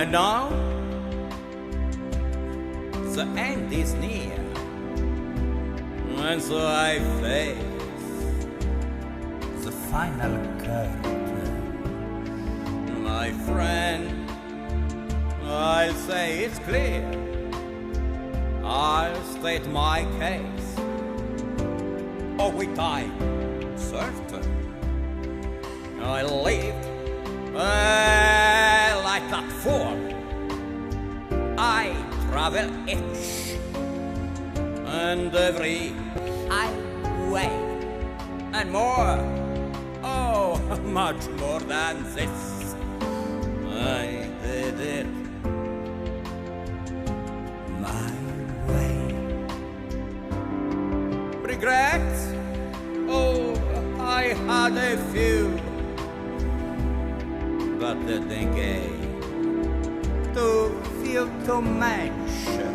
And now, the end is near, and so I face the final curtain. My friend, I'll say it's clear, I'll state my case. Oh, with time, certain, I lived like that fool. I travel each and every highway and more, oh, much more than this. I did it my way. Regrets? Oh, I had a few, but the dengue too few to mention.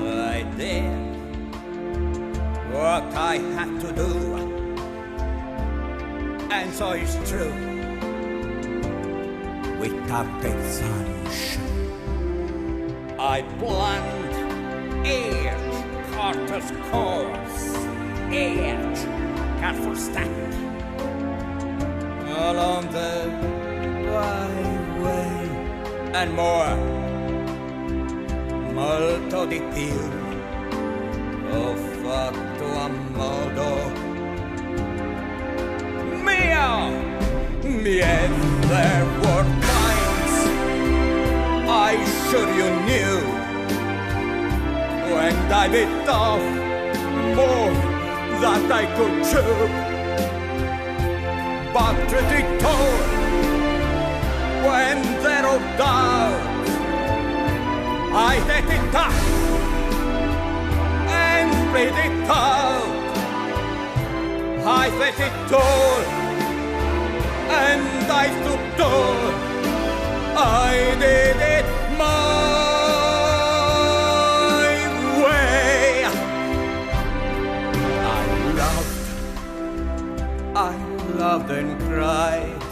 I did what I had to do, and so it's true. Without expansion, I planned each quarter's course, each careful step along the byway, and more, molto di più. Ho fatto a modo mio. Yes, there were times I sure you knew when I bit off more that I could chew. But truth be told, when there are doubts, I let it up and split it out. I let it all, and I stood tall. I did it my way. I loved and cried.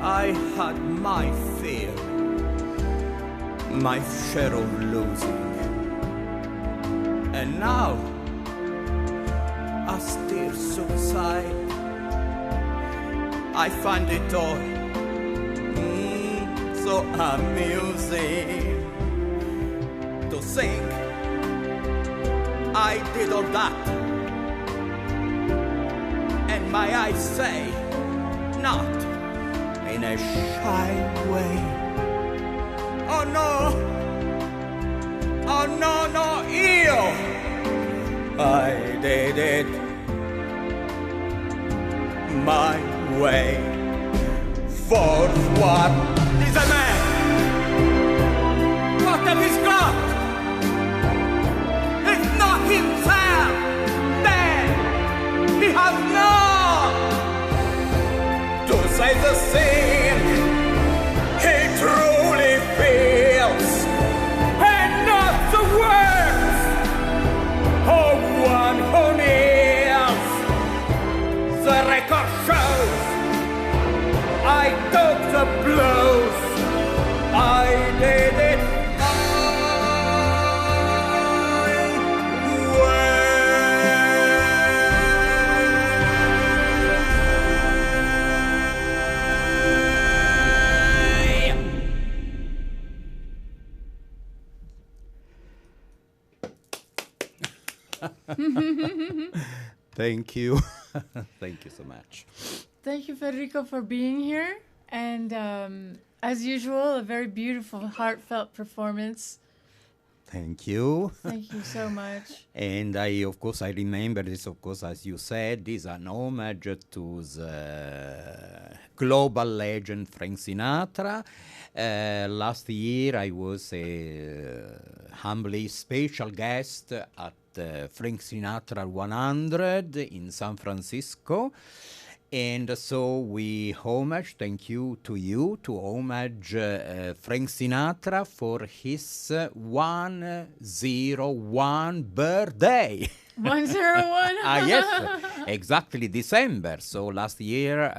I had my fear, my share of losing. And now, I still subside. I find it all so amusing to think I did all that. And my eyes say, not in a shy way. Oh no, oh no, no, you. I did it my way. For what is a man? What have he got? If not himself, then he has not to say the thing he truly feels, and not the words of one who kneels. The record shows I took the blows. I did it my way. Thank you. Thank you so much. Thank you, Federico, for being here. And as usual, a very beautiful, heartfelt performance. Thank you. Thank you so much. And I remember this, of course, as you said, is an homage to the global legend Frank Sinatra. Last year, I was a humbly special guest at Frank Sinatra 100 in San Francisco. And so we homage, thank you, to homage Frank Sinatra for his 101 birthday. 101. Yes, exactly, December. So last year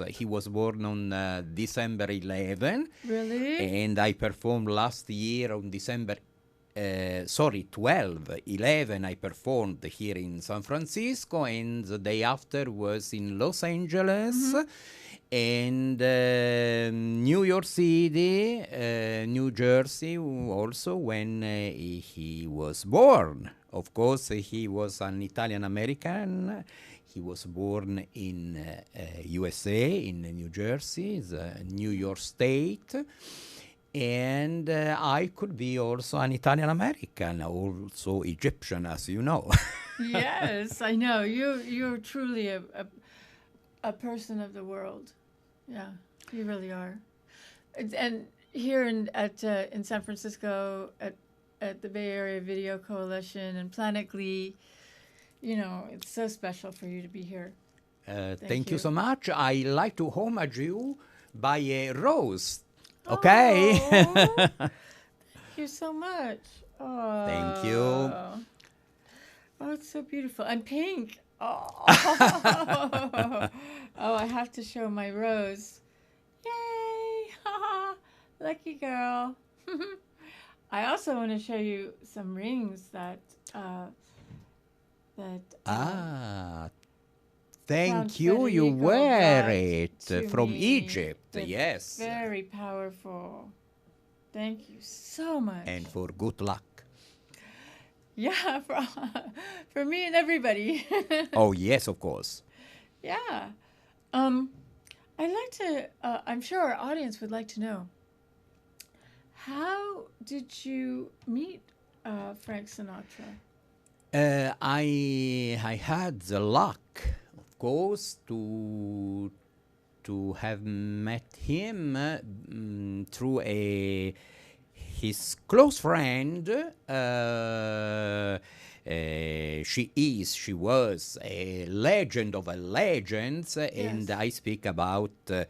he was born on December 11. Really? And I performed last year on December 12, 11, I performed here in San Francisco, and the day after was in Los Angeles, and New York City, New Jersey also, when he was born. Of course, he was an Italian American. He was born in USA, in New Jersey, the New York State. And I could be also an Italian American, also Egyptian, as you know. Yes, I know. You're truly a person of the world. Yeah, you really are. And here in San Francisco at the Bay Area Video Coalition and Planet Glee, you know, it's so special for you to be here. Thank you so much. I like to homage you by a rose. Okay. Oh, thank you so much. Oh. Thank you. Oh, it's so beautiful. And pink. Oh. Oh, I have to show my rose. Yay. Lucky girl. I also want to show you some rings that thank you. You wear it from me. Egypt. It's yes. Very powerful. Thank you so much. And for good luck. Yeah, for me and everybody. Oh, yes, of course. Yeah. I'd like to, I'm sure our audience would like to know, how did you meet Frank Sinatra? I had the luck, of course, to have met him through his close friend. She was a legend of a legends, and I speak about the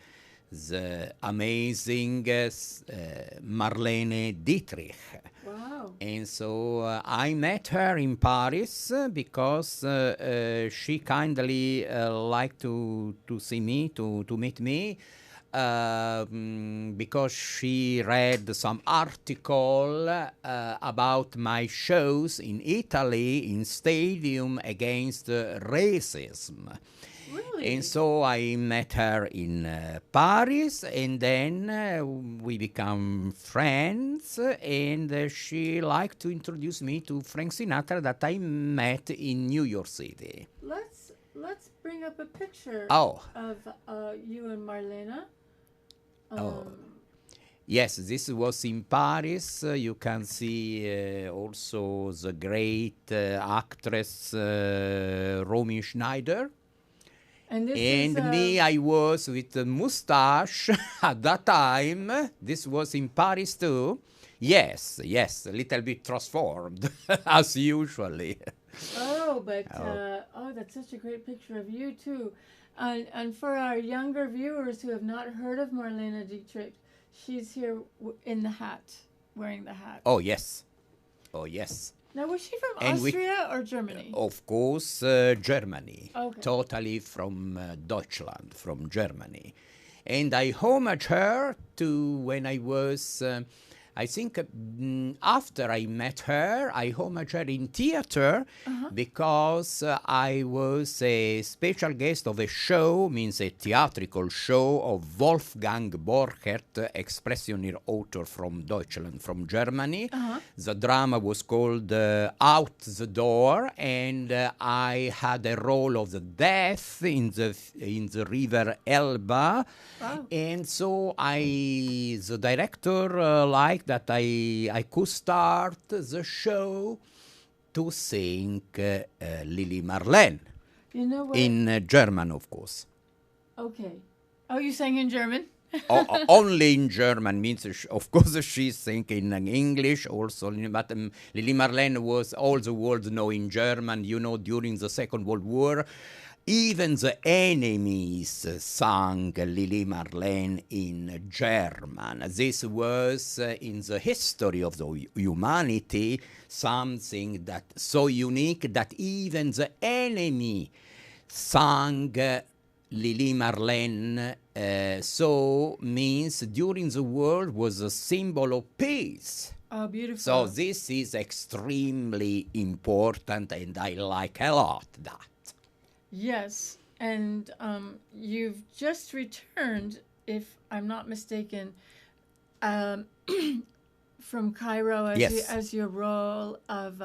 amazing Marlene Dietrich. Wow. And so I met her in Paris because she kindly liked to see me, to meet me, because she read some article about my shows in Italy in stadium against racism. Really? And so I met her in Paris, and then we become friends, and she liked to introduce me to Frank Sinatra that I met in New York City. Let's bring up a picture of you and Marlene. Yes, this was in Paris. You can see also the great actress Romy Schneider. And me, I was with a mustache at that time. This was in Paris too. Yes, a little bit transformed, as usually. Oh, but that's such a great picture of you too. And for our younger viewers who have not heard of Marlene Dietrich, she's here in the hat, wearing the hat. Oh, yes. Now, was she from Austria or Germany? Of course, Germany. Okay. Totally from Deutschland, from Germany. And I homage her to when I was, I think after I met her, I homage her in theater because I was a special guest of a show, means a theatrical show of Wolfgang Borchert, expressionist author from Deutschland, from Germany. The drama was called Out the Door, and I had a role of the death in the river Elba. Wow. And so the director liked that I could start the show to sing Lili Marlene. You know what? In German, of course. Okay. Oh, you sang in German? Only in German, means, of course, she sang in English also, but Lili Marlene was all the world know in German. You know, during the Second World War, Even the enemies sang Lili Marlene in German. This was in the history of the humanity something that so unique that even the enemy sang Lili Marlene. So means during the war was a symbol of peace. Oh, beautiful. So this is extremely important, and I like a lot that. Yes, and you've just returned, if I'm not mistaken, from Cairo as your role of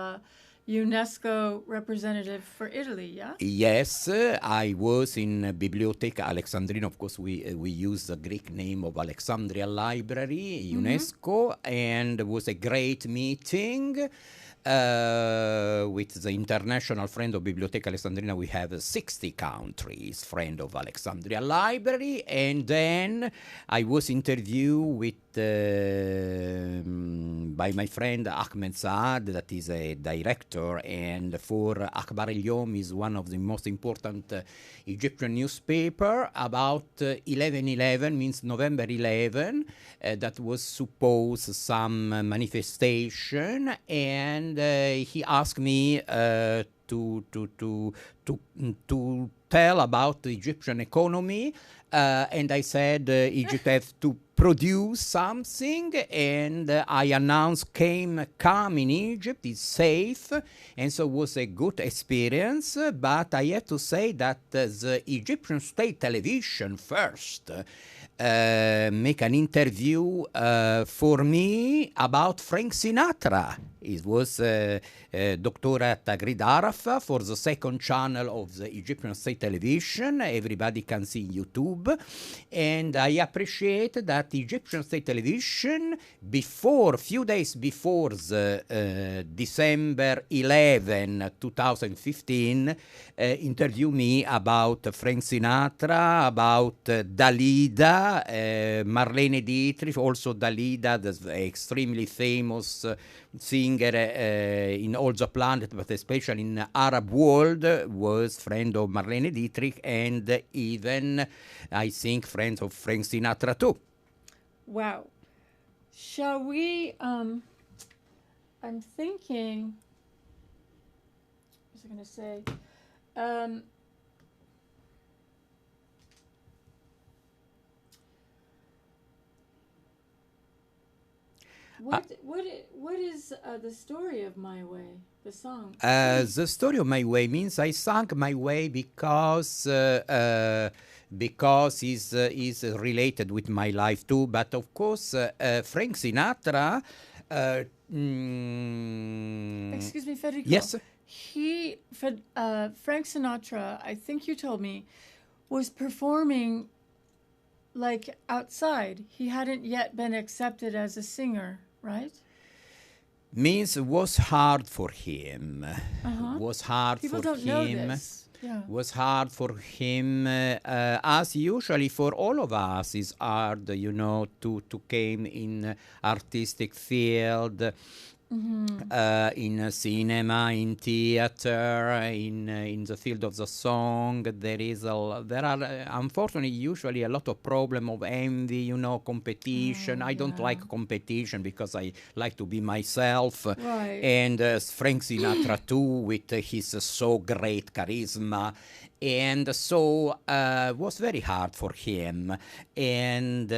UNESCO representative for Italy, yeah? Yes, I was in Biblioteca Alexandrina. Of course, we use the Greek name of Alexandria Library, UNESCO, and it was a great meeting. With the international friend of Biblioteca Alexandrina, we have 60 countries friend of Alexandria Library, and then I was interviewed with by my friend Ahmed Saad, that is a director, and for Akhbar El-Yom is one of the most important Egyptian newspaper about 11/11, means November 11, that was supposed some manifestation, and he asked me to tell about the Egyptian economy, and I said Egypt has to produce something, and I announced come in Egypt is safe, and so it was a good experience. But I have to say that the Egyptian state television first make an interview for me about Frank Sinatra. It was Dr. Tagrid Arafa for the second channel of the Egyptian state television. Everybody can see YouTube. And I appreciate that Egyptian state television, few days before the December 11, 2015, interviewed me about Frank Sinatra, about Dalida, Marlene Dietrich, also Dalida, the extremely famous singer in all the planet, but especially in Arab world, was friend of Marlene Dietrich, and even, I think, friends of Frank Sinatra too. Wow. Shall we, I'm thinking, what was I going to say? What is the story of My Way, the song? The story of My Way means I sang My Way because is related with my life too. But of course, Frank Sinatra. Excuse me, Federico. Yes. Frank Sinatra, I think you told me, was performing like outside. He hadn't yet been accepted as a singer, right? Means it was hard for him. Was hard People for don't him. Know this. Yeah. Was hard for him, as usually for all of us is hard, to came in artistic field. In cinema, in theater, in the field of the song, there are unfortunately usually a lot of problem of envy, competition. I don't like competition because I like to be myself. Right. And Frank Sinatra too, with his so great charisma. And so was very hard for him, and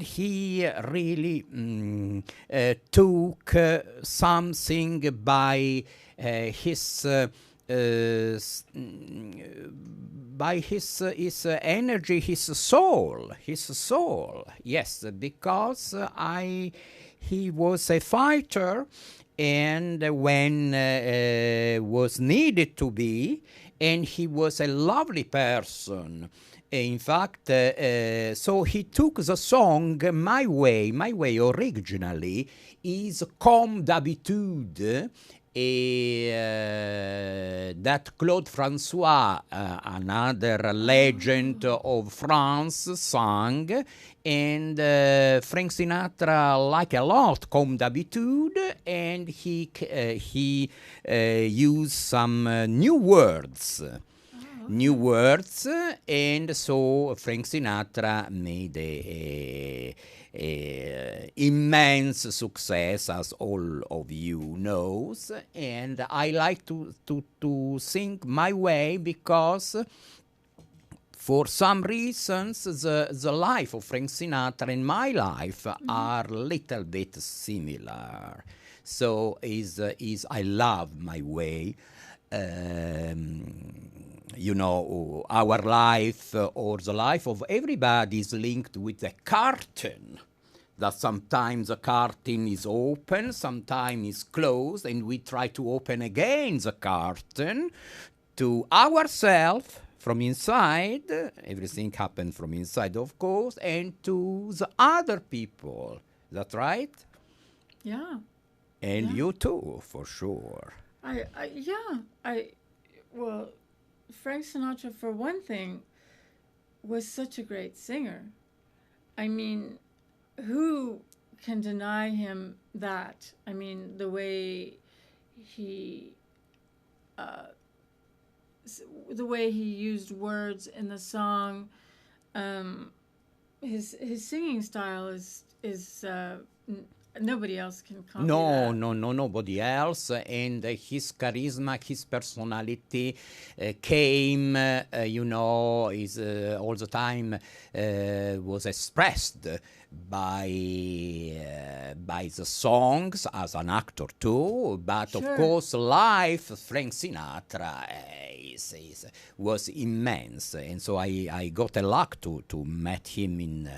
he really took something by his energy, his soul. Yes, because he was a fighter, and when was needed to be. And he was a lovely person. In fact, so he took the song My Way. My Way originally is Comme d'habitude, that Claude François, another legend of France, sang, and Frank Sinatra liked a lot Comme d'habitude, and he used some new words. new words, and so Frank Sinatra made a immense success, as all of you knows, and I like to sing my way because for some reasons the life of Frank Sinatra and my life are a little bit similar. So I love my way. You know, our life or the life of everybody is linked with a curtain. That sometimes the curtain is open, sometimes is closed, and we try to open again the curtain to ourselves from inside. Everything happens from inside, of course, and to the other people. That's right? Yeah. And you too, for sure. Well, Frank Sinatra, for one thing, was such a great singer. I mean, who can deny him that? I mean, the way he used words in the song, his singing style is nobody else can copy that. Nobody else. And his charisma, his personality came, is all the time was expressed by the songs as an actor too. But Sure. of course, live Frank Sinatra was immense, and so I got a luck to meet him in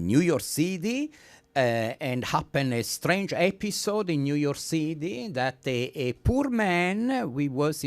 New York City. And happened a strange episode in New York City that a poor man was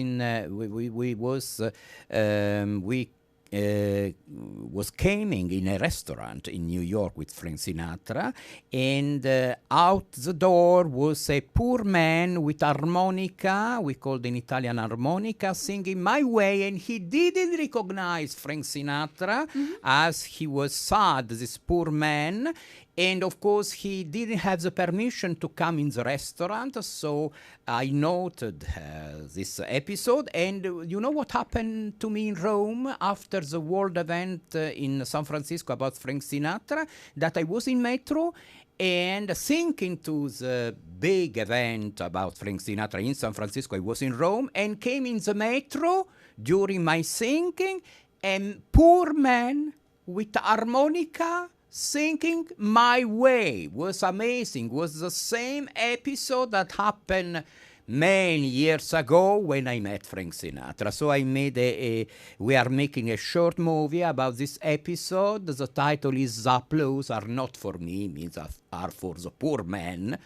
coming in a restaurant in New York with Frank Sinatra, and out the door was a poor man with harmonica, we called in Italian harmonica, singing My Way, and he didn't recognize Frank Sinatra as he was sad, this poor man. And of course, he didn't have the permission to come in the restaurant, so I noted this episode. And you know what happened to me in Rome after the world event in San Francisco about Frank Sinatra? That I was in metro and thinking to the big event about Frank Sinatra in San Francisco. I was in Rome and came in the metro during my thinking, and poor man with harmonica singing My Way was amazing. Was the same episode that happened many years ago when I met Frank Sinatra. So I made we are making a short movie about this episode. The title is The Applause Are Not For Me, means are for the poor man.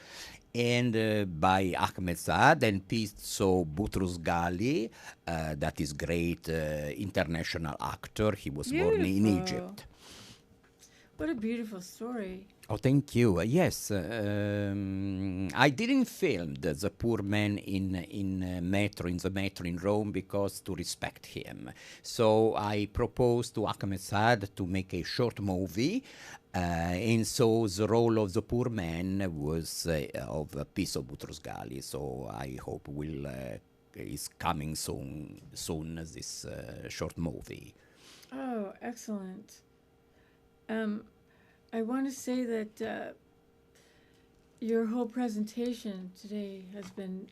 And by Ahmed Saad and Pizzo Butrus-Ghali, that is great international actor. He was born in Egypt. What a beautiful story. Oh, thank you. Yes, I didn't film the poor man in the metro in Rome because to respect him. So I proposed to Ahmed Saad to make a short movie, and so the role of the poor man was of Pizzo Butrus-Ghali. So I hope is coming soon this short movie. Oh, excellent. I want to say that your whole presentation today has been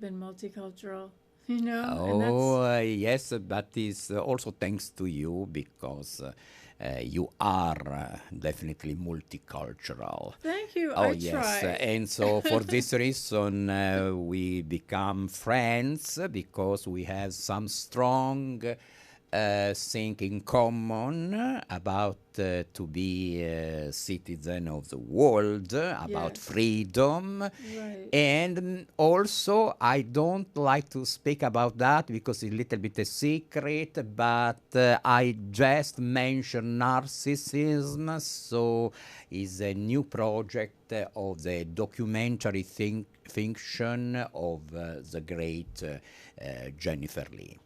multicultural. You know. Yes, but it's also thanks to you because you are definitely multicultural. Thank you. Oh, I yes. try. And so for this reason, we become friends because we have some strong thing in common about to be a citizen of the world, about freedom. Right. And also, I don't like to speak about that because it's a little bit a secret, but I just mentioned narcissism, so it's a new project of the documentary fiction of the great Jennifer Glee.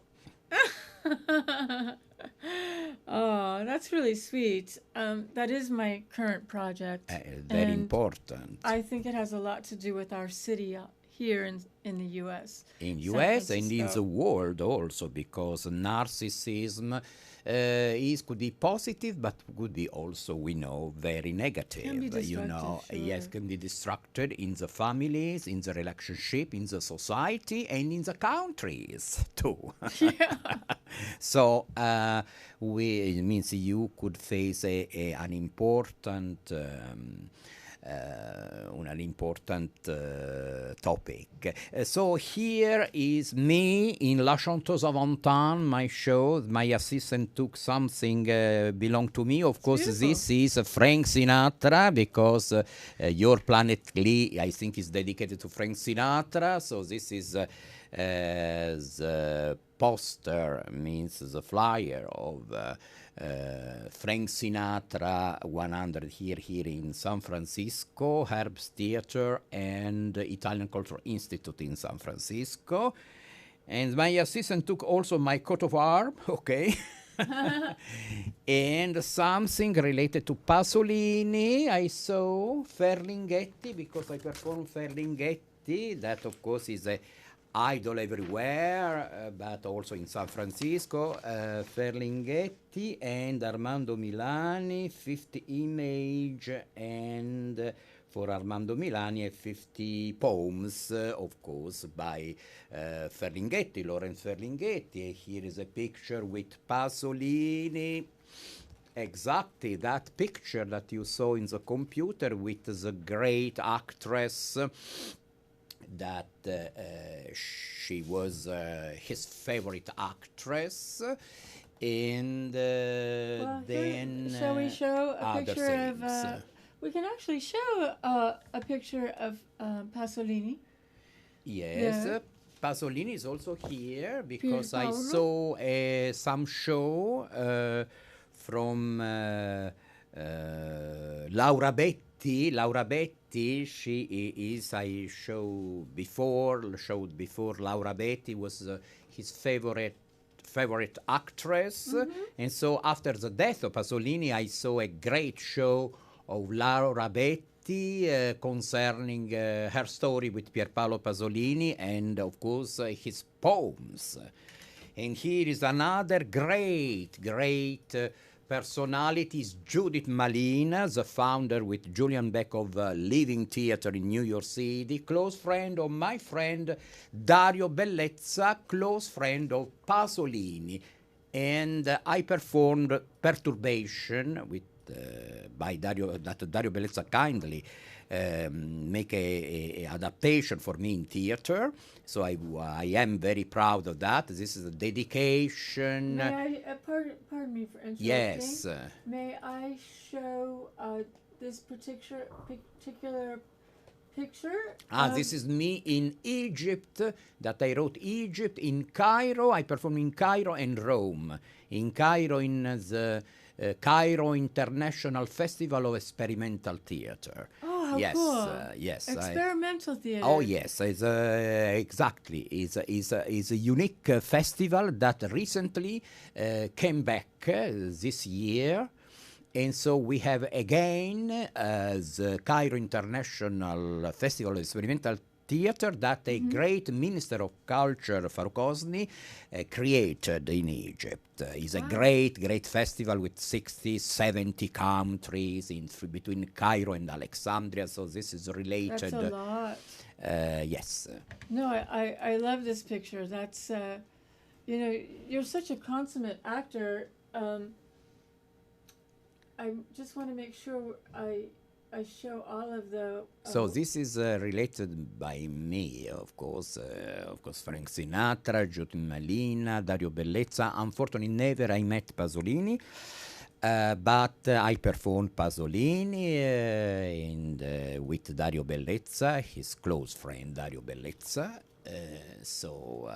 Oh, that's really sweet. That is my current project. Very important. I think it has a lot to do with our city here in the U.S. In San U.S. and in the Francisco. world also, because narcissism could be positive, but could be also, we know, very negative. Can be You know, destructive, yes, sure. can be destructive in the families, in the relationship, in the society, and in the countries too. Yeah. So it means you could face an important an important topic. So here is me in La Chanteuse of Antan, my show. My assistant took something belong to me. Of course, beautiful. this is Frank Sinatra, because your Planet Glee, I think, is dedicated to Frank Sinatra. So this is the poster, means the flyer of Frank Sinatra 100 here in San Francisco, Herbst Theater and Italian Cultural Institute in San Francisco. And my assistant took also my coat of arms, okay, and something related to Pasolini. I saw Ferlinghetti, because I perform Ferlinghetti. That, of course, is a idol everywhere, but also in San Francisco. Ferlinghetti and Armando Milani, 50 image, and for Armando Milani, 50 poems, of course, by Ferlinghetti, Lawrence Ferlinghetti. Here is a picture with Pasolini. Exactly that picture that you saw in the computer with the great actress that she was his favorite actress, and Well, then shall we show a other picture of? things. We can actually show a picture of Pasolini. Yes, Yeah. Pasolini is also here, because I Paolo. saw some show from Laura Betti. Laura Betti, she is, I showed before. Laura Betti was his favorite actress. And so after the death of Pasolini, I saw a great show of Laura Betti concerning her story with Pierpaolo Pasolini, and of course his poems. And here is another great personality, is Judith Malina, the founder with Julian Beck of Living Theater in New York City, close friend of my friend Dario Bellezza, close friend of Pasolini. And I performed Perturbation with by Dario, that Dario Bellezza kindly make a adaptation for me in theater. So I am very proud of that. This is a dedication. May I, pardon me for interrupting. Yes. May I show this particular picture? This is me in Egypt, that I wrote Egypt, in Cairo. I performed in Cairo and Rome. In Cairo, in the Cairo International Festival of Experimental Theater. Oh, how Yes, cool. yes. Experimental theater. Oh yes, it's exactly. It's a unique festival that recently came back this year, and so we have again the Cairo International Festival of Experimental Theater that a great Minister of Culture, Farouk Hosni, created in Egypt. It's a great festival with 60, 70 countries between Cairo and Alexandria, so this is related. That's a lot. Yes. No, I love this picture. That's, you're such a consummate actor. I just want to make sure I show all of the. So this is related by me, of course, Frank Sinatra, Judith Malina, Dario Bellezza. Unfortunately, never I met Pasolini, but I performed Pasolini and with Dario Bellezza, his close friend Dario Bellezza. So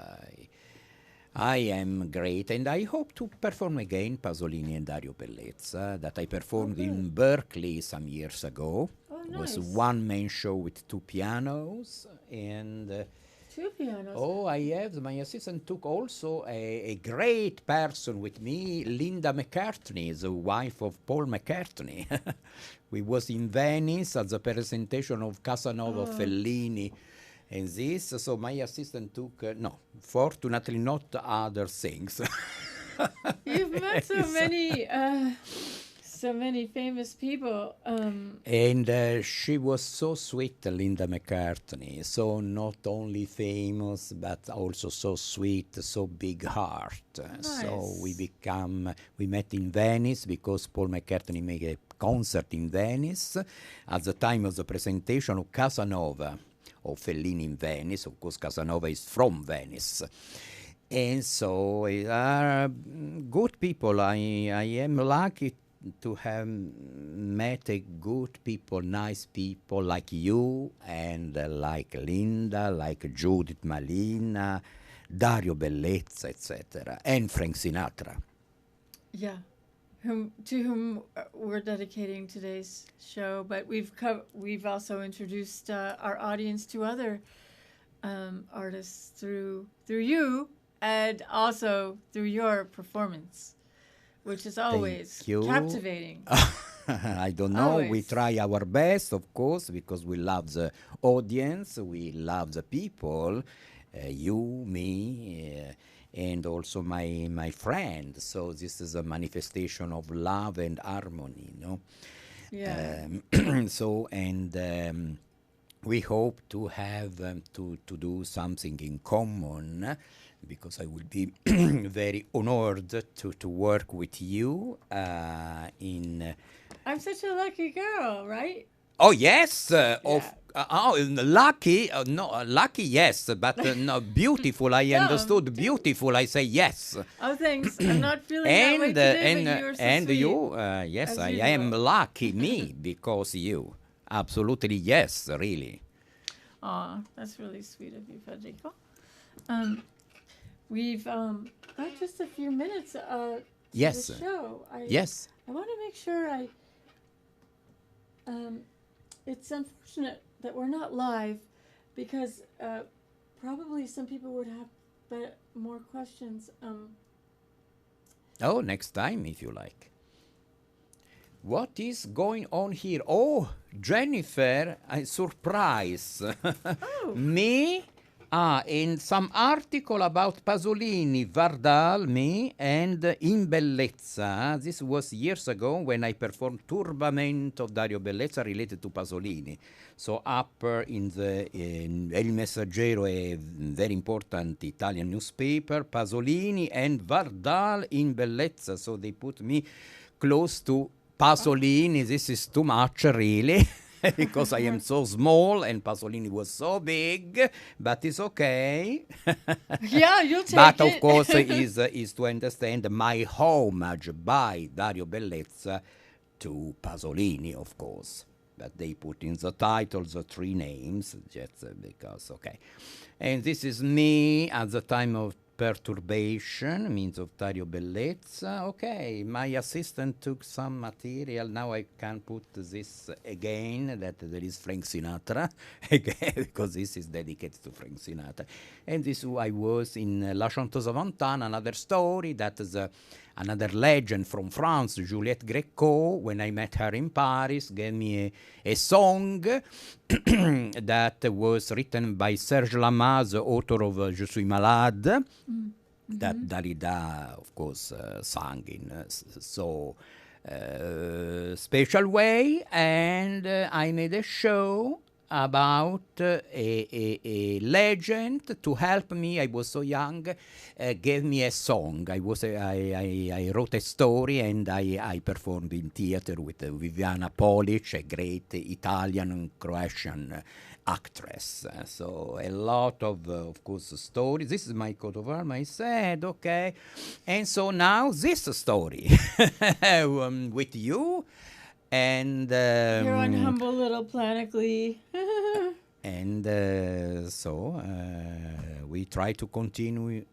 I am great, and I hope to perform again Pasolini and Dario Bellezza, that I performed in Berkeley some years ago. Oh, It nice. was one main show with two pianos, and Two pianos. I have, my assistant took also a great person with me, Linda McCartney, the wife of Paul McCartney. We was in Venice at the presentation of Casanova Fellini, And this, so my assistant took, no, fortunately not other things. You've met so many famous people. And she was so sweet, Linda McCartney. So not only famous, but also so sweet, so big heart. So we met in Venice because Paul McCartney made a concert in Venice at the time of the presentation of Casanova, of Fellini in Venice. Of course, Casanova is from Venice. And so good people. I am lucky to have met a good people, nice people like you and like Linda, like Judith Malina, Dario Bellezza, etc., and Frank Sinatra. Yeah, to whom we're dedicating today's show. But we've also introduced our audience to other artists through you, and also through your performance, which is always captivating. I don't know. Always. We try our best, of course, because we love the audience, we love the people, you, me, and also my friend. So this is a manifestation of love and harmony, no? Yeah. So, and we hope to have to do something in common, because I will be very honored to work with you in... I'm such a lucky girl, right? Oh, yes. Lucky. No, lucky, yes. But no, beautiful, I understood. Beautiful, I say yes. Oh, thanks. I'm not feeling that way today, but you're so and sweet. you, yes, I am lucky, me, because you. Absolutely, yes, really. Aw, that's really sweet of you, Federico. We've got just a few minutes to Yes. the show. Yes. I want to make sure it's unfortunate that we're not live, because probably some people would have more questions. Oh, next time, if you like. What is going on here? Oh, Jennifer, a surprise. Oh. Me? In some article about Pasolini, Wardal, me, and In Bellezza. This was years ago when I performed Turbamento of Dario Bellezza related to Pasolini. So up in the El Messaggero, a very important Italian newspaper, Pasolini and Wardal in Bellezza. So they put me close to Pasolini. This is too much, really. Because I am so small and Pasolini was so big, but it's okay. Yeah, you'll take but it. But of course, is to understand my homage by Dario Bellezza to Pasolini, of course. But they put in the title the three names, just because, okay. And this is me at the time of Perturbation, means of Dario Bellezza. Okay, my assistant took some material. Now I can put this again, that there is Frank Sinatra, again, because this is dedicated to Frank Sinatra. And this I was in La Chanteuse Fontane, another story, that is another legend from France, Juliette Gréco, when I met her in Paris, gave me a song that was written by Serge Lama, the author of Je suis malade, that Dalida, of course, sang in so special way. And I made a show about a legend to help me. I was so young, gave me a song. I wrote a story, and I performed in theater with Viviana Polic, a great Italian and Croatian actress. So a lot of course, stories. This is my coat of arms, I said, okay. And so now this story with you. And you're on humble little Planet Glee. And so we try to continue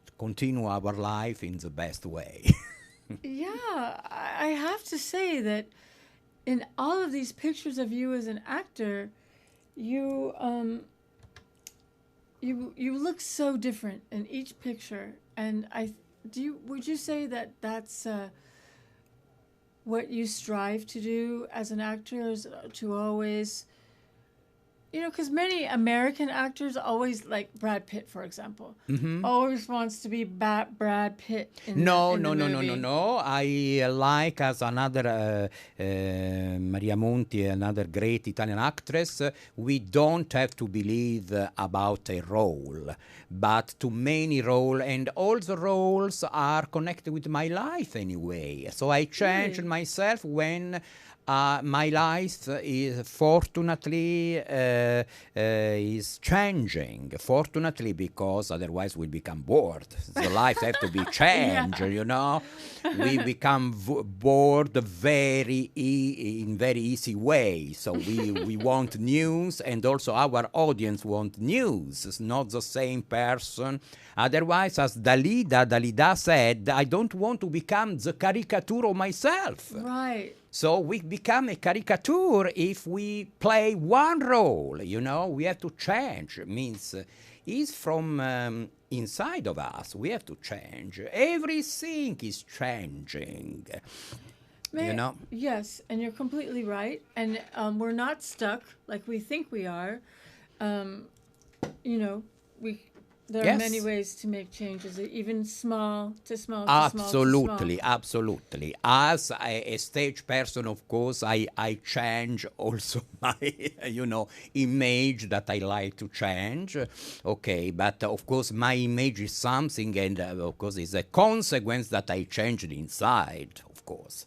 our life in the best way. Yeah, I have to say that in all of these pictures of you as an actor, you look so different in each picture. And would you say that that's what you strive to do as an actor, is to always you know, because many American actors always, like Brad Pitt, for example, always wants to be Brad Pitt in No, the no, no, no, movie. no, no. I like as another Maria Monti, another great Italian actress. We don't have to believe about a role, but too many roles, and all the roles are connected with my life anyway. So I changed Really? myself when my life is fortunately is changing. Fortunately, because otherwise we become bored. The life have to be changed. You know, we become bored in very easy way. So we want news, and also our audience want news. It's not the same person. Otherwise, as Dalida said, I don't want to become the caricature of myself. Right. So we become a caricature if we play one role, you know, we have to change. It means it's from inside of us. We have to change. Everything is changing, you know. Yes, and you're completely right. And we're not stuck like we think we are. You know, there are many ways to make changes, even small to small to Absolutely, small. absolutely. As a stage person, of course, I change also my, you know, image that I like to change. Okay, but of course, my image is something, and of course, it's a consequence that I changed inside, of course.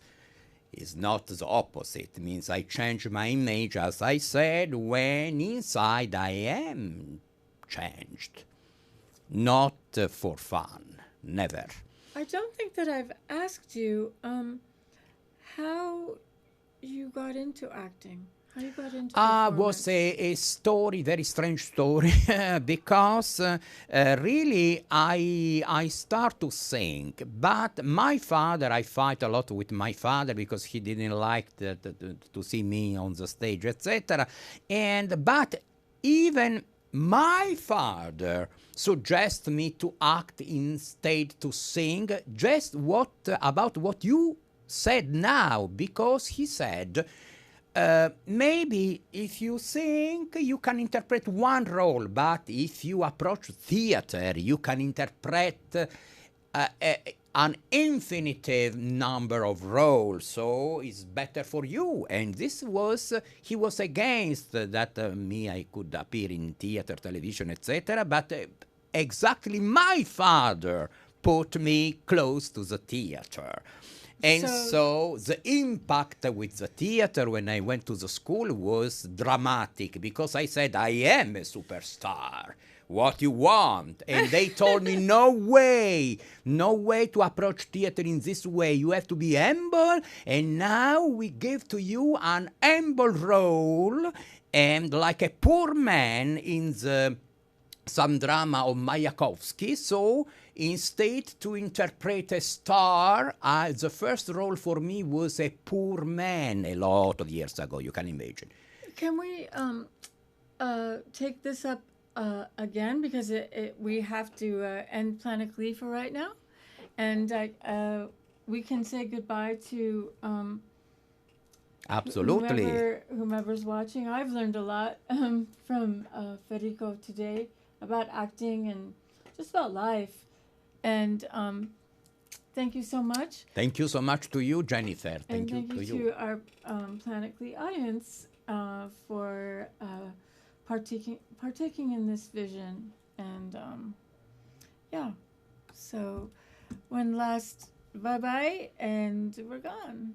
It's not the opposite. It means I change my image, as I said, when inside I am changed. Not for fun, never. I don't think that I've asked you how you got into acting. How you got into performance. Was a story, very strange story, because really I start to sing, but my father, I fight a lot with my father because he didn't like to see me on the stage, etc. But even my father suggests me to act instead to sing, just about what you said now, because he said, maybe if you sing, you can interpret one role, but if you approach theater, you can interpret an infinite number of roles, so it's better for you. And he was against that I could appear in theater, television, etc. But exactly my father put me close to the theater. And so the impact with the theater when I went to the school was dramatic, because I said, I am a superstar. What you want? And they told me, no way to approach theater in this way. You have to be humble, and now we give to you an humble role, and like a poor man in some drama of Mayakovsky. So instead to interpret a star, the first role for me was a poor man a lot of years ago, you can imagine. Can we take this up again, because we have to end Planet Glee for right now, and we can say goodbye to absolutely whomever's watching. I've learned a lot from Federico today about acting and just about life, and thank you so much. Thank you so much to you, Jennifer. Thank you to our Planet Glee audience for partaking in this vision. And yeah, so one last bye-bye, and we're gone.